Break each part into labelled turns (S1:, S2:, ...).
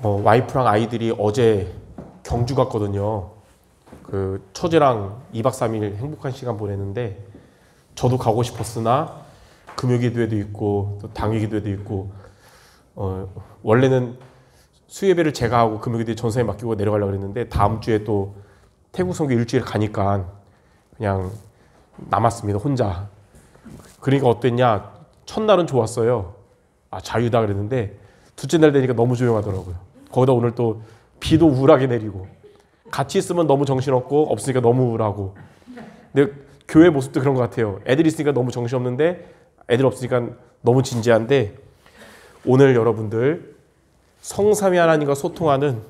S1: 와이프랑 아이들이 어제 경주 갔거든요. 그 처제랑 2박 3일 행복한 시간 보냈는데 저도 가고 싶었으나 금요기도회도 있고 또 당일기도회도 있고 원래는 수예배를 제가 하고 금요기도회 전사에 맡기고 내려가려고 그랬는데 다음 주에 또 태국 선교 일주일 가니까 그냥 남았습니다. 혼자. 그러니까 어땠냐? 첫날은 좋았어요. 자유다 그랬는데 둘째 날 되니까 너무 조용하더라고요. 거기다 오늘 또 비도 우울하게 내리고 같이 있으면 너무 정신없고 없으니까 너무 우울하고. 근데 교회 모습도 그런 것 같아요. 애들 있으니까 너무 정신없는데 애들 없으니까 너무 진지한데 오늘 여러분들 성삼위 하나님과 소통하는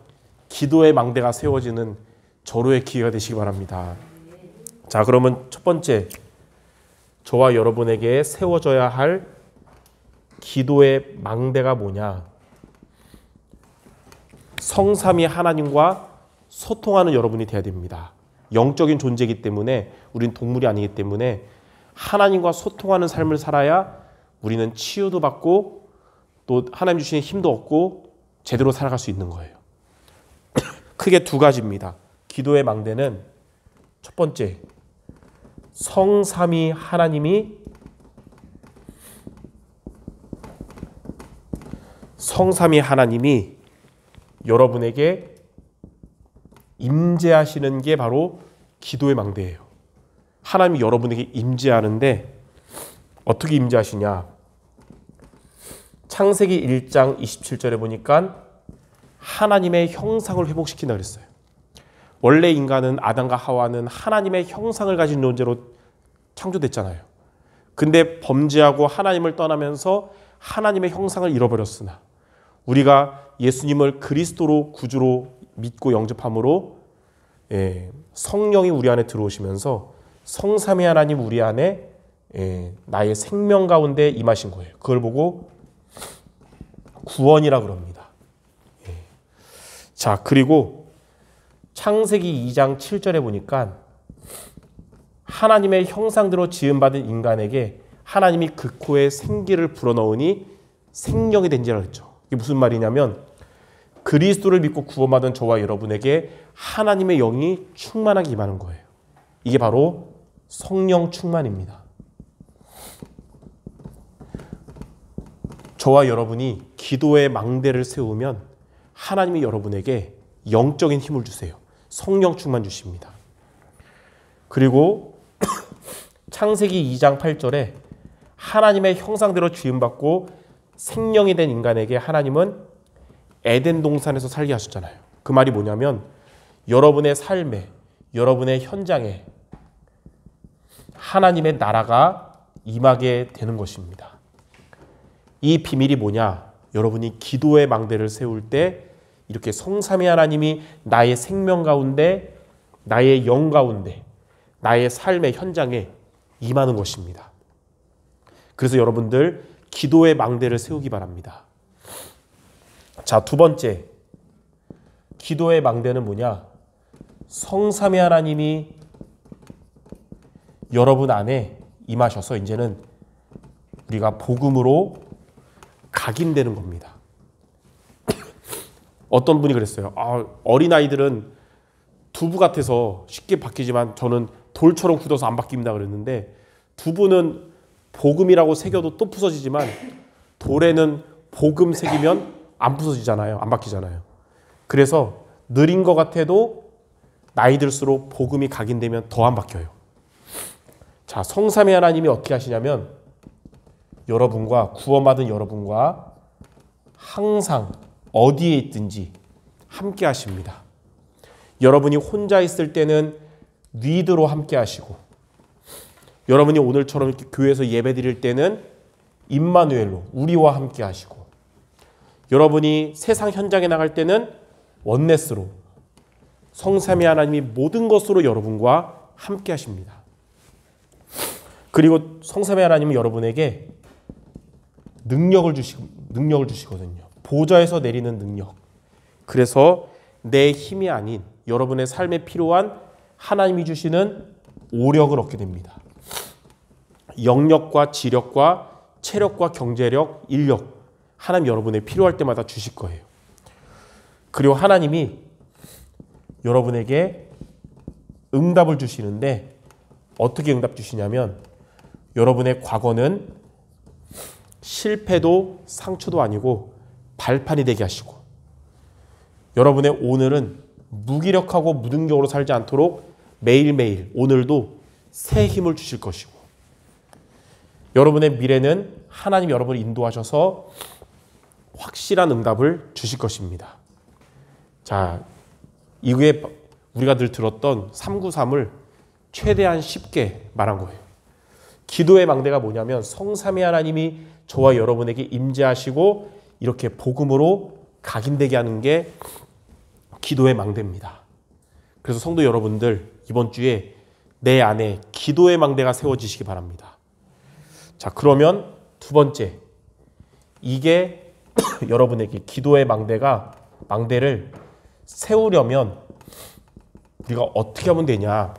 S1: 기도의 망대가 세워지는 절호의 기회가 되시기 바랍니다. 자, 그러면 첫 번째 저와 여러분에게 세워져야 할 기도의 망대가 뭐냐? 성삼위 하나님과 소통하는 여러분이 되어야 됩니다. 영적인 존재이기 때문에 우리는 동물이 아니기 때문에 하나님과 소통하는 삶을 살아야 우리는 치유도 받고 또 하나님 주시는 힘도 얻고 제대로 살아갈 수 있는 거예요. 크게 두 가지입니다. 기도의 망대는 첫 번째, 성삼위 하나님이 여러분에게 임재하시는 게 바로 기도의 망대예요. 하나님이 여러분에게 임재하는데 어떻게 임재하시냐? 창세기 1장 27절에 보니까 하나님의 형상을 회복시킨다 그랬어요. 원래 인간은 아담과 하와는 하나님의 형상을 가진 존재로 창조됐잖아요. 근데 범죄하고 하나님을 떠나면서 하나님의 형상을 잃어버렸으나 우리가 예수님을 그리스도로 구주로 믿고 영접함으로 성령이 우리 안에 들어오시면서 성삼위 하나님 우리 안에 나의 생명 가운데 임하신 거예요. 그걸 보고 구원이라 그럽니다. 자, 그리고 창세기 2장 7절에 보니까 하나님의 형상대로 지음받은 인간에게 하나님이 그 코에 생기를 불어넣으니 생명이 된지라 그랬죠. 이게 무슨 말이냐면 그리스도를 믿고 구원받은 저와 여러분에게 하나님의 영이 충만하게 임하는 거예요. 이게 바로 성령 충만입니다. 저와 여러분이 기도의 망대를 세우면 하나님이 여러분에게 영적인 힘을 주세요. 성령 충만 주십니다. 그리고 창세기 2장 8절에 하나님의 형상대로 지음받고 생명이 된 인간에게 하나님은 에덴 동산에서 살게 하셨잖아요. 그 말이 뭐냐면 여러분의 삶에, 여러분의 현장에 하나님의 나라가 임하게 되는 것입니다. 이 비밀이 뭐냐? 여러분이 기도의 망대를 세울 때 이렇게 성삼위 하나님이 나의 생명 가운데, 나의 영 가운데, 나의 삶의 현장에 임하는 것입니다. 그래서 여러분들 기도의 망대를 세우기 바랍니다. 자, 두 번째, 기도의 망대는 뭐냐? 성삼위 하나님이 여러분 안에 임하셔서 이제는 우리가 복음으로 각인되는 겁니다. 어떤 분이 그랬어요. 어린아이들은 두부 같아서 쉽게 바뀌지만 저는 돌처럼 굳어서 안 바뀝니다 그랬는데 두부는 복음이라고 새겨도 또 부서지지만 돌에는 복음 새기면 안 부서지잖아요. 안 바뀌잖아요. 그래서 느린 것 같아도 나이 들수록 복음이 각인되면 더 안 바뀌어요. 자, 성삼위 하나님이 어떻게 하시냐면 여러분과 구원받은 여러분과 항상 어디에 있든지 함께 하십니다. 여러분이 혼자 있을 때는 리드로 함께 하시고 여러분이 오늘처럼 이렇게 교회에서 예배 드릴 때는 임마누엘로 우리와 함께 하시고 여러분이 세상 현장에 나갈 때는 원네스로 성삼위 하나님이 모든 것으로 여러분과 함께 하십니다. 그리고 성삼위 하나님은 여러분에게 능력을 주시거든요. 보좌에서 내리는 능력. 그래서 내 힘이 아닌 여러분의 삶에 필요한 하나님이 주시는 오력을 얻게 됩니다. 영력과 지력과 체력과 경제력, 인력 하나님 여러분의 필요할 때마다 주실 거예요. 그리고 하나님이 여러분에게 응답을 주시는데 어떻게 응답 주시냐면 여러분의 과거는 실패도 상처도 아니고 발판이 되게 하시고 여러분의 오늘은 무기력하고 무능력으로 살지 않도록 매일매일 오늘도 새 힘을 주실 것이고 여러분의 미래는 하나님 여러분을 인도하셔서 확실한 응답을 주실 것입니다. 자, 이게 우리가 늘 들었던 393을 최대한 쉽게 말한 거예요. 기도의 망대가 뭐냐면 성삼위 하나님이 저와 여러분에게 임재하시고 이렇게 복음으로 각인되게 하는 게 기도의 망대입니다. 그래서 성도 여러분들 이번 주에 내 안에 기도의 망대가 세워지시기 바랍니다. 자, 그러면 두 번째, 이게 여러분에게 기도의 망대를 세우려면 우리가 어떻게 하면 되냐?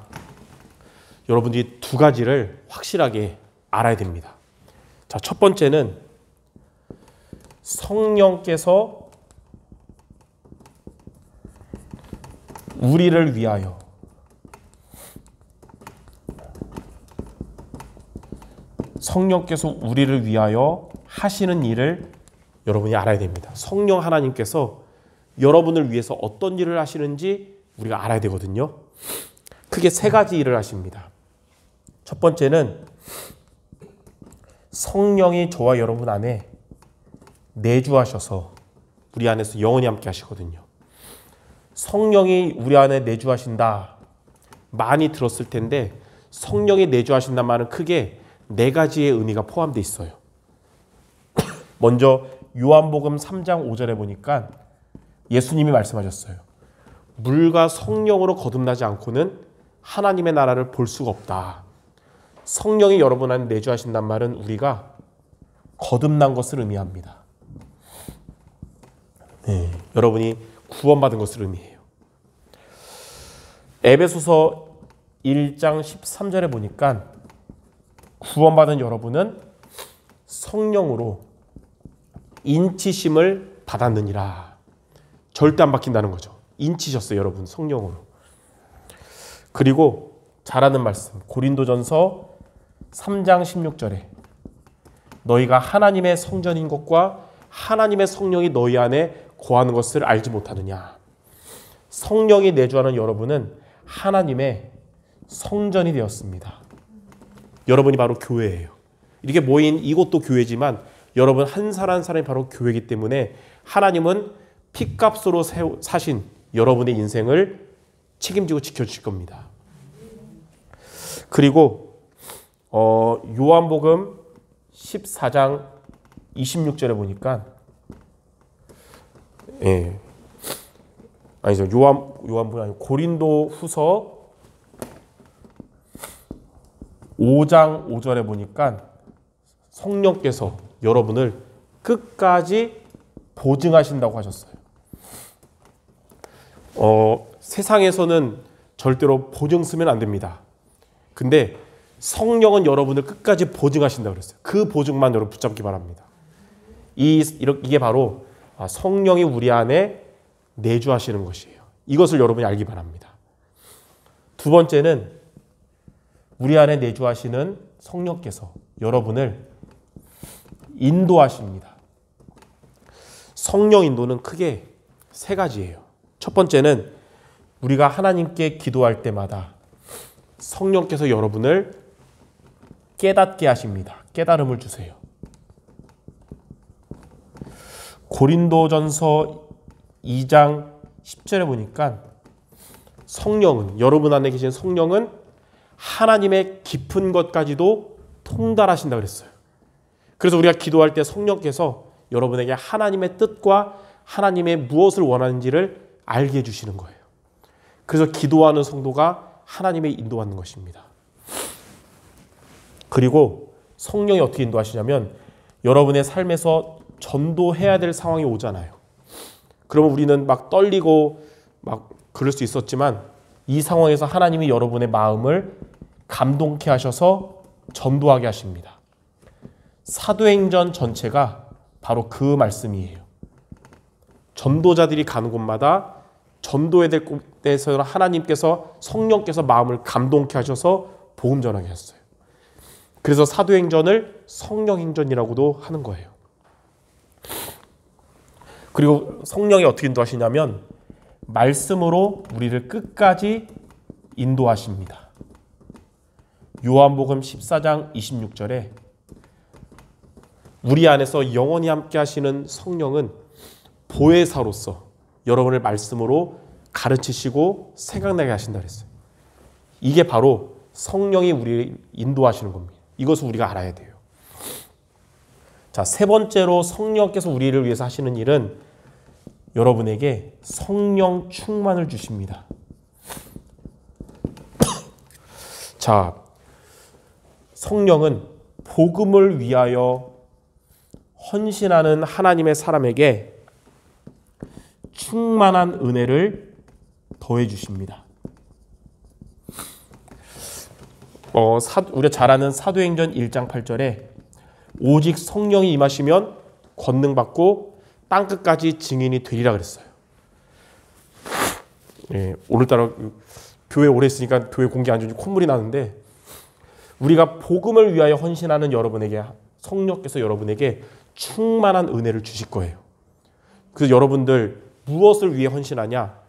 S1: 여러분들이 두 가지를 확실하게 알아야 됩니다. 자, 첫 번째는 성령께서 우리를 위하여 하시는 일을 여러분이 알아야 됩니다. 성령 하나님께서 여러분을 위해서 어떤 일을 하시는지 우리가 알아야 되거든요. 크게 세 가지 일을 하십니다. 첫 번째는 성령이 저와 여러분 안에 내주하셔서 우리 안에서 영원히 함께 하시거든요. 성령이 우리 안에 내주하신다. 많이 들었을 텐데 성령이 내주하신다는 말은 크게 네 가지의 의미가 포함되어 있어요. 먼저 요한복음 3장 5절에 보니까 예수님이 말씀하셨어요. 물과 성령으로 거듭나지 않고는 하나님의 나라를 볼 수가 없다. 성령이 여러분 안에 내주하신단 말은 우리가 거듭난 것을 의미합니다. 네, 여러분이 구원받은 것을 의미해요. 에베소서 1장 13절에 보니까 구원받은 여러분은 성령으로 인치심을 받았느니라. 절대 안 바뀐다는 거죠. 인치셨어요, 여러분, 성령으로. 그리고 잘하는 말씀, 고린도전서 3장 16절에 너희가 하나님의 성전인 것과 하나님의 성령이 너희 안에 거하는 것을 알지 못하느냐. 성령이 내주하는 여러분은 하나님의 성전이 되었습니다. 여러분이 바로 교회예요. 이렇게 모인 이곳도 교회지만 여러분 한 사람 한 사람이 바로 교회이기 때문에 하나님은 피값으로 사신 여러분의 인생을 책임지고 지켜주실 겁니다. 그리고 요한복음 14장 26절에 보니까 아니죠. 요한복음 아니고 고린도 후서 5장 5절에 보니까 성령께서 여러분을 끝까지 보증하신다고 하셨어요. 세상에서는 절대로 보증 쓰면 안 됩니다. 근데 성령은 여러분을 끝까지 보증하신다고 그랬어요. 그 보증만 여러분 붙잡기 바랍니다. 이게 바로 성령이 우리 안에 내주하시는 것이에요. 이것을 여러분이 알기 바랍니다. 두 번째는 우리 안에 내주하시는 성령께서 여러분을 인도하십니다. 성령 인도는 크게 세 가지예요. 첫 번째는 우리가 하나님께 기도할 때마다 성령께서 여러분을 깨닫게 하십니다. 깨달음을 주세요. 고린도전서 2장 10절에 보니까 성령은, 여러분 안에 계신 성령은 하나님의 깊은 것까지도 통달하신다고 그랬어요. 그래서 우리가 기도할 때 성령께서 여러분에게 하나님의 뜻과 하나님의 무엇을 원하는지를 알게 해주시는 거예요. 그래서 기도하는 성도가 하나님의 인도하는 것입니다. 그리고 성령이 어떻게 인도하시냐면 여러분의 삶에서 전도해야 될 상황이 오잖아요. 그러면 우리는 막 떨리고 막 그럴 수 있었지만 이 상황에서 하나님이 여러분의 마음을 감동케 하셔서 전도하게 하십니다. 사도행전 전체가 바로 그 말씀이에요. 전도자들이 가는 곳마다 전도해야 될 곳에서 하나님께서 성령께서 마음을 감동케 하셔서 복음 전하게 하셨어요. 그래서 사도행전을 성령행전이라고도 하는 거예요. 그리고 성령이 어떻게 인도하시냐면 말씀으로 우리를 끝까지 인도하십니다. 요한복음 14장 26절에 우리 안에서 영원히 함께 하시는 성령은 보혜사로서 여러분을 말씀으로 가르치시고 생각나게 하신다 그랬어요. 이게 바로 성령이 우리를 인도하시는 겁니다. 이것을 우리가 알아야 돼요. 자, 세 번째로 성령께서 우리를 위해서 하시는 일은 여러분에게 성령 충만을 주십니다. 자, 성령은 복음을 위하여 헌신하는 하나님의 사람에게 충만한 은혜를 더해 주십니다. 우리가 잘 아는 사도행전 1장 8절에 오직 성령이 임하시면 권능 받고 땅끝까지 증인이 되리라 그랬어요. 예, 오늘따라 교회 오래 있으니까 교회 공기 안 좋은지 콧물이 나는데 우리가 복음을 위하여 헌신하는 여러분에게 성령께서 여러분에게 충만한 은혜를 주실 거예요. 그래서 여러분들 무엇을 위해 헌신하냐?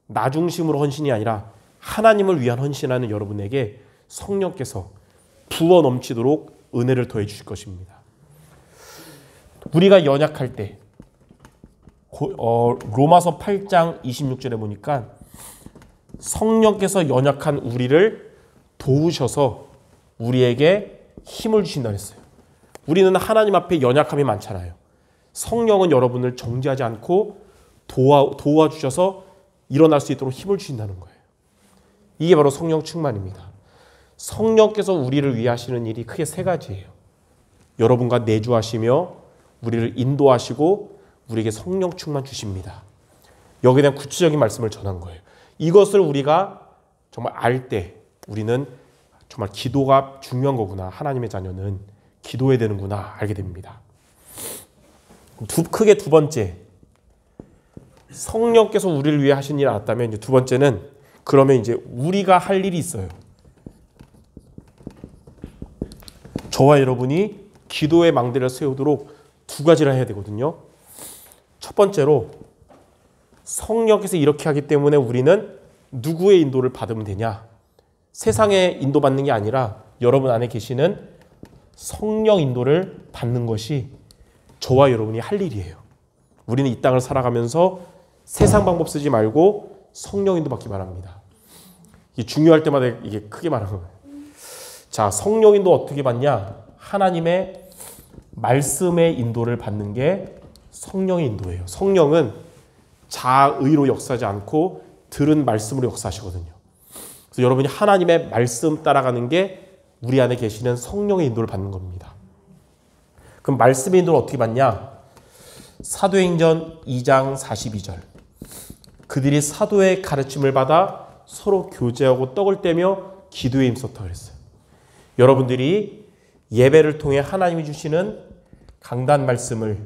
S1: 나 중심으로 헌신이 아니라 하나님을 위한 헌신하는 여러분에게 성령께서 부어 넘치도록 은혜를 더해 주실 것입니다. 우리가 연약할 때 로마서 8장 26절에 보니까 성령께서 연약한 우리를 도우셔서 우리에게 힘을 주신다 했어요. 우리는 하나님 앞에 연약함이 많잖아요. 성령은 여러분을 정죄하지 않고 도와주셔서 일어날 수 있도록 힘을 주신다는 거예요. 이게 바로 성령 충만입니다. 성령께서 우리를 위해 하시는 일이 크게 세 가지예요. 여러분과 내주하시며 우리를 인도하시고 우리에게 성령 충만 주십니다. 여기에 대한 구체적인 말씀을 전한 거예요. 이것을 우리가 정말 알 때 우리는 정말 기도가 중요한 거구나. 하나님의 자녀는 기도해야 되는구나 알게 됩니다. 크게 두 번째, 성령께서 우리를 위해 하신 일을 알았다면 이제 두 번째는 그러면 이제 우리가 할 일이 있어요. 저와 여러분이 기도의 망대를 세우도록 두 가지를 해야 되거든요. 첫 번째로 성령께서 이렇게 하기 때문에 우리는 누구의 인도를 받으면 되냐? 세상의 인도받는 게 아니라 여러분 안에 계시는 성령 인도를 받는 것이 저와 여러분이 할 일이에요. 우리는 이 땅을 살아가면서 세상 방법 쓰지 말고 성령 인도 받기 바랍니다. 이게 중요할 때마다 이게 크게 말하는 거예요. 자, 성령 인도 어떻게 받냐? 하나님의 말씀의 인도를 받는 게 성령의 인도예요. 성령은 자의로 역사하지 않고 들은 말씀으로 역사하시거든요. 그래서 여러분이 하나님의 말씀 따라가는 게 우리 안에 계시는 성령의 인도를 받는 겁니다. 그럼 말씀의 인도를 어떻게 받냐? 사도행전 2장 42절. 그들이 사도의 가르침을 받아 서로 교제하고 떡을 떼며 기도에 힘썼다 그랬어요. 여러분들이 예배를 통해 하나님이 주시는 강단 말씀을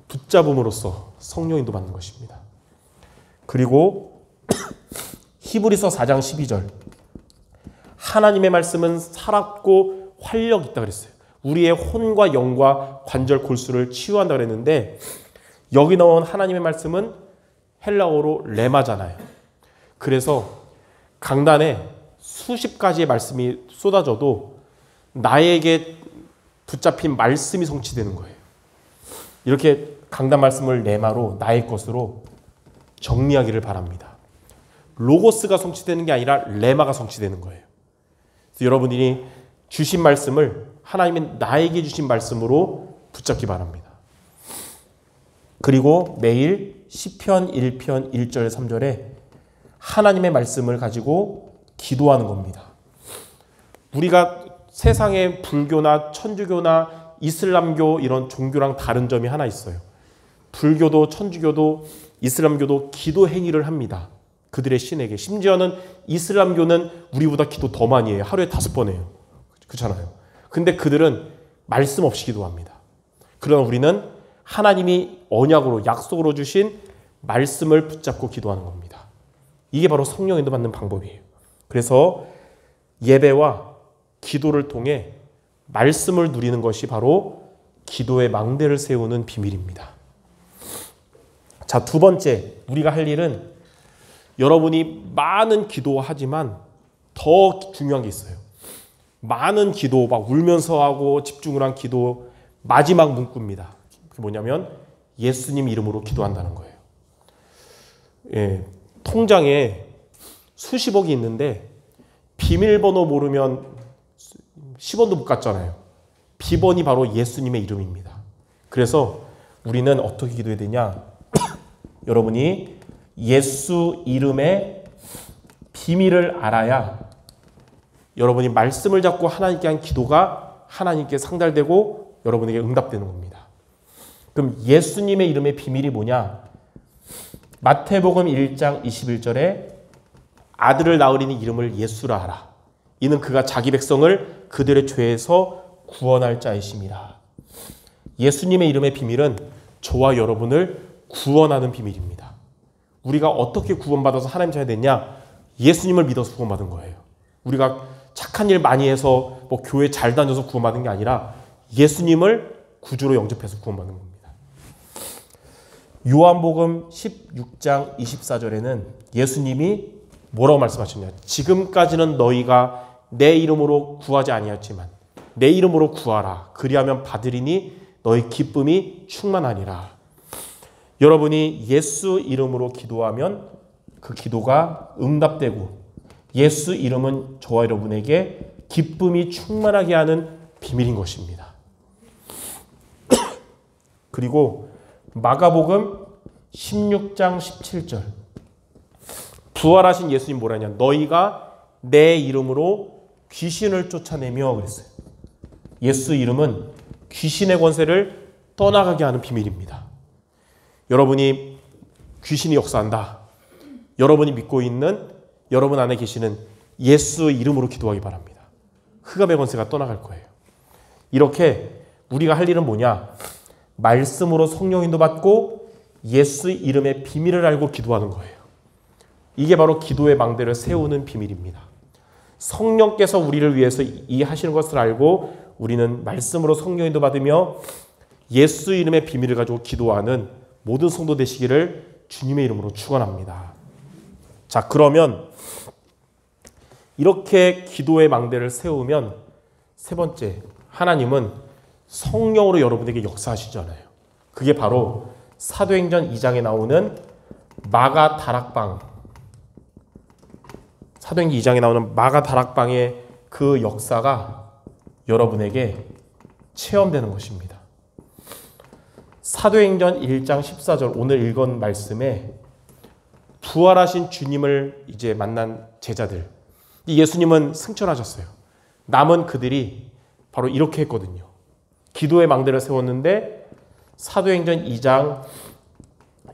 S1: 붙잡음으로써 성령 인도 받는 것입니다. 그리고 히브리서 4장 12절. 하나님의 말씀은 살았고 활력 있다 그랬어요. 우리의 혼과 영과 관절 골수를 치유한다 그랬는데 여기 나온 하나님의 말씀은 헬라어로 레마잖아요. 그래서 강단에 수십 가지의 말씀이 쏟아져도 나에게 붙잡힌 말씀이 성취되는 거예요. 이렇게 강단 말씀을 레마로 나의 것으로 정리하기를 바랍니다. 로고스가 성취되는 게 아니라 레마가 성취되는 거예요. 그래서 여러분들이 주신 말씀을 하나님이 나에게 주신 말씀으로 붙잡기 바랍니다. 그리고 매일 시편 1편 1절 3절에 하나님의 말씀을 가지고 기도하는 겁니다. 우리가 세상의 불교나 천주교나 이슬람교 이런 종교랑 다른 점이 하나 있어요. 불교도 천주교도 이슬람교도 기도 행위를 합니다. 그들의 신에게. 심지어는 이슬람교는 우리보다 기도 더 많이 해요. 하루에 5번 해요. 그렇잖아요. 근데 그들은 말씀 없이 기도합니다. 그러나 우리는 하나님이 언약으로 약속으로 주신 말씀을 붙잡고 기도하는 겁니다. 이게 바로 성령 인도 받는 방법이에요. 그래서 예배와 기도를 통해 말씀을 누리는 것이 바로 기도의 망대를 세우는 비밀입니다. 자, 두 번째, 우리가 할 일은 여러분이 많은 기도하지만 더 중요한 게 있어요. 많은 기도, 막 울면서 하고 집중을 한 기도, 마지막 문구입니다. 그게 뭐냐면 예수님 이름으로 기도한다는 거예요. 예, 통장에 수십억이 있는데 비밀번호 모르면 10원도 못 갔잖아요. 비번이 바로 예수님의 이름입니다. 그래서 우리는 어떻게 기도해야 되냐? 여러분이 예수 이름의 비밀을 알아야 여러분이 말씀을 잡고 하나님께 한 기도가 하나님께 상달되고 여러분에게 응답되는 겁니다. 그럼 예수님의 이름의 비밀이 뭐냐? 마태복음 1장 21절에 아들을 낳으리니 이름을 예수라 하라. 이는 그가 자기 백성을 그들의 죄에서 구원할 자이심이라. 예수님의 이름의 비밀은 저와 여러분을 구원하는 비밀입니다. 우리가 어떻게 구원받아서 하나님 자녀 됐냐? 예수님을 믿어서 구원받은 거예요. 우리가 착한 일 많이 해서 뭐 교회 잘 다녀서 구원받은 게 아니라 예수님을 구주로 영접해서 구원받는 겁니다. 요한복음 16장 24절에는 예수님이 뭐라고 말씀하셨냐? 지금까지는 너희가 내 이름으로 구하지 아니하였지만 내 이름으로 구하라. 그리하면 받으리니 너희 기쁨이 충만하니라. 여러분이 예수 이름으로 기도하면 그 기도가 응답되고 예수 이름은 저와 여러분에게 기쁨이 충만하게 하는 비밀인 것입니다. 그리고 마가복음 16장 17절 부활하신 예수님 뭐라냐? 너희가 내 이름으로 귀신을 쫓아내며 그랬어요. 예수 이름은 귀신의 권세를 떠나가게 하는 비밀입니다. 여러분이 귀신이 역사한다. 여러분이 믿고 있는 여러분 안에 계시는 예수 이름으로 기도하기 바랍니다. 흑암의 권세가 떠나갈 거예요. 이렇게 우리가 할 일은 뭐냐? 말씀으로 성령 인도 받고 예수 이름의 비밀을 알고 기도하는 거예요. 이게 바로 기도의 망대를 세우는 비밀입니다. 성령께서 우리를 위해서 이 하시는 것을 알고 우리는 말씀으로 성령 인도 받으며 예수 이름의 비밀을 가지고 기도하는 모든 성도 되시기를 주님의 이름으로 축원합니다. 자, 그러면 이렇게 기도의 망대를 세우면 세 번째, 하나님은 성령으로 여러분에게 역사하시잖아요. 그게 바로 사도행전 2장에 나오는 마가 다락방, 사도행전 2장에 나오는 마가 다락방의 그 역사가 여러분에게 체험되는 것입니다. 사도행전 1장 14절 오늘 읽은 말씀에 부활하신 주님을 이제 만난 제자들, 예수님은 승천하셨어요. 남은 그들이 바로 이렇게 했거든요. 기도의 망대를 세웠는데 사도행전 2장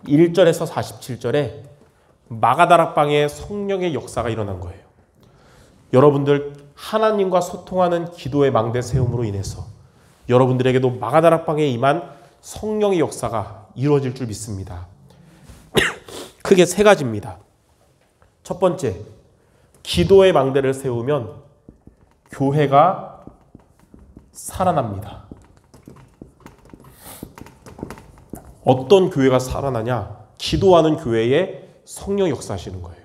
S1: 1절에서 47절에 마가다락방에 성령의 역사가 일어난 거예요. 여러분들 하나님과 소통하는 기도의 망대 세움으로 인해서 여러분들에게도 마가다락방에 임한 성령의 역사가 이루어질 줄 믿습니다. 크게 세 가지입니다. 첫 번째, 기도의 망대를 세우면 교회가 살아납니다. 어떤 교회가 살아나냐? 기도하는 교회에 성령 역사하시는 거예요.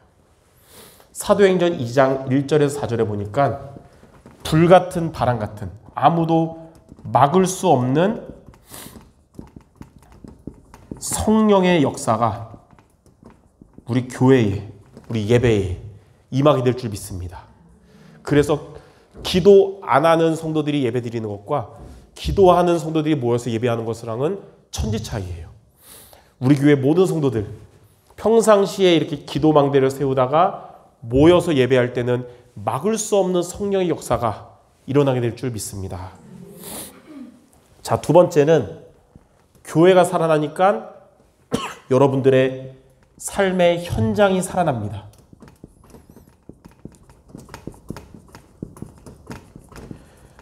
S1: 사도행전 2장 1절에서 4절에 보니까 불같은 바람 같은 아무도 막을 수 없는 성령의 역사가 우리 교회에, 우리 예배에 임하게 될 줄 믿습니다. 그래서 기도 안 하는 성도들이 예배 드리는 것과 기도하는 성도들이 모여서 예배하는 것이랑은 천지 차이예요. 우리 교회 모든 성도들 평상시에 이렇게 기도 망대를 세우다가 모여서 예배할 때는 막을 수 없는 성령의 역사가 일어나게 될 줄 믿습니다. 자, 두 번째는 교회가 살아나니까 여러분들의 삶의 현장이 살아납니다.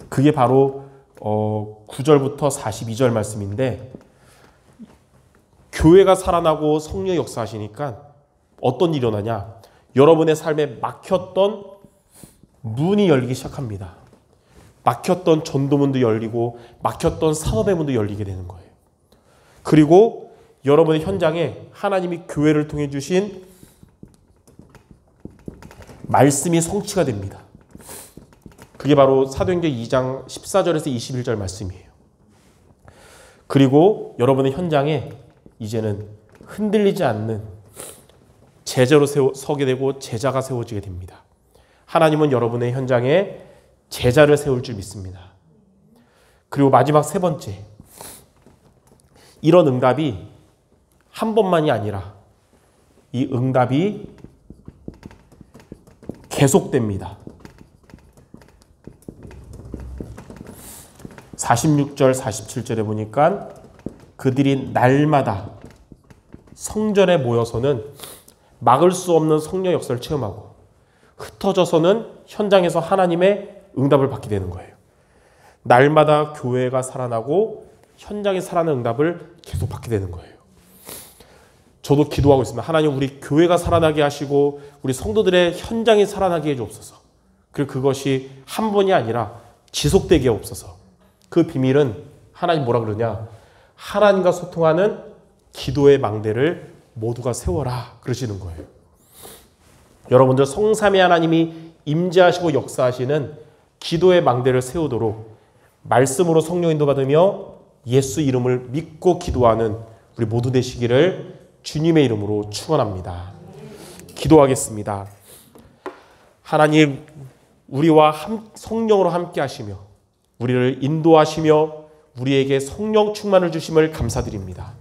S1: 그게 바로 9절부터 42절 말씀인데 교회가 살아나고 성령이 역사하시니까 어떤 일이 일어나냐? 여러분의 삶에 막혔던 문이 열리기 시작합니다. 막혔던 전도문도 열리고 막혔던 사업의 문도 열리게 되는 거예요. 그리고 여러분의 현장에 하나님이 교회를 통해 주신 말씀이 성취가 됩니다. 그게 바로 사도행전 2장 14절에서 21절 말씀이에요. 그리고 여러분의 현장에 이제는 흔들리지 않는 제자로 서게 되고 제자가 세워지게 됩니다. 하나님은 여러분의 현장에 제자를 세울 줄 믿습니다. 그리고 마지막 세 번째, 이런 응답이 한 번만이 아니라 이 응답이 계속됩니다. 46절, 47절에 보니까 그들이 날마다 성전에 모여서는 막을 수 없는 성령 역사를 체험하고 흩어져서는 현장에서 하나님의 응답을 받게 되는 거예요. 날마다 교회가 살아나고 현장에 살아나는 응답을 계속 받게 되는 거예요. 저도 기도하고 있습니다. 하나님, 우리 교회가 살아나게 하시고 우리 성도들의 현장이 살아나게 해주옵소서. 그리고 그것이 한 번이 아니라 지속되게 하옵소서. 그 비밀은 하나님 뭐라 그러냐? 하나님과 소통하는 기도의 망대를 모두가 세워라 그러시는 거예요. 여러분들 성삼위 하나님이 임재하시고 역사하시는 기도의 망대를 세우도록 말씀으로 성령 인도받으며 예수 이름을 믿고 기도하는 우리 모두 되시기를 주님의 이름으로 축원합니다. 기도하겠습니다. 하나님, 우리와 성령으로 함께 하시며 우리를 인도하시며 우리에게 성령 충만을 주심을 감사드립니다.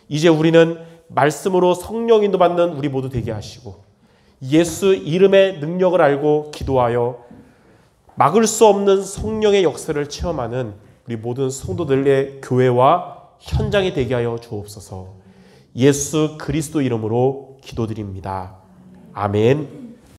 S1: 이제 우리는 말씀으로 성령 인도받는 우리 모두 되게 하시고 예수 이름의 능력을 알고 기도하여 막을 수 없는 성령의 역사를 체험하는 우리 모든 성도들의 교회와 현장이 되게 하여 주옵소서. 예수 그리스도 이름으로 기도드립니다. 아멘.